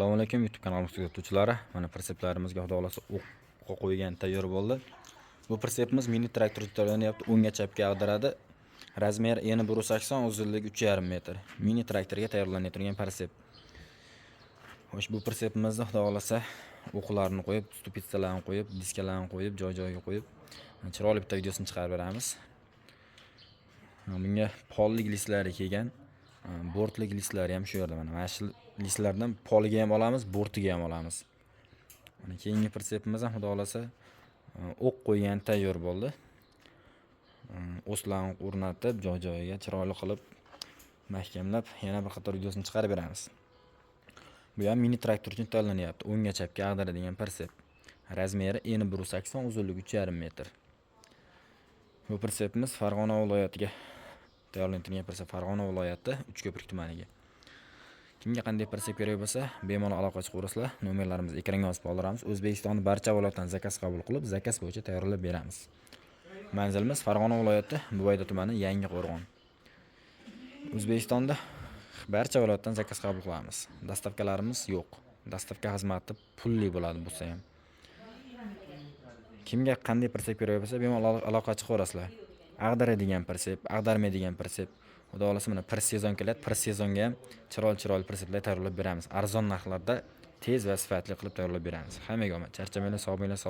Assalomu alaykum YouTube kanalimizga kuzatuvchilari. Mana prinsiplarimiz Xudo xolasa o'qqa qo'ygan tayyor bo'ldi. Bu prinsipimiz mini traktor tayyorlanyapti. O'ngga chapga ag'daradi. Razmeri eni 1.80, uzunligi 3.5 metr. Mini traktorga tayyorlanayotgan prinsip. Xo'sh, bu prinsipimizda Xudo xolasa o'qlarni qo'yib, stupitsalarni qo'yib, diskalarni qo'yib, joy-joyiga qo'yib, chiroyli bitta videosini chiqarib beramiz. Bunga pollik listlari kelgan. Bortlik listlari ham shu yerda mana shu listlardan poliga ham olamiz, bortiga ham olamiz. Mana keyingi prinsipimiz ham Xudo xolasa o'q qo'ygan tayyor bo'ldi. O'slarni o'rnatib, joy-joyiga chiroyli qilib mahkamlab yana bir qator videosini chiqarib beramiz. Bu ham mini traktor uchun tanlanyapti. O'ngga chapga ag'daradigan prinsip. Razmeri eni 1.80, uzunligi 3.5 metr. Bu prinsipimiz Farg'ona viloyatiga tayyorlangan prinsip. Farg'ona viloyati Uchko'prik tumaniga. Kimga qanday prinsip kerak bo'lsa, bemalol aloqa chiqaverasizlar. Nomerlarimizni ekranga yozib qoldiramiz. O'zbekistonning barcha viloyatdan zakaz qabul qilib, zakaz bo'yicha tayyorlab beramiz. Manzilimiz Farg'ona viloyati Buvayda tumani, Yangiqo'rg'on. O'zbekistonda barcha viloyatdan zakaz qabul qilamiz. Dastavkalarimiz yo'q. Dastavka xizmati pulli bo'ladi bo'lsa ham. Kimga qanday prinsip kerak bo'lsa, bemalol aloqa chiqaverasizlar. Ag'daradigan prinsip, ag'darmaydigan prinsip. Xudo xolasa mana bir sezon keladi. Bir sezonga ham chiroyli prinsiplar tayyorlab beramiz. Arzon narxlarda tez va sifatli qilib tayyorlab beramiz. Hammaga omad. Charchamanglar, sog' bo'linglar.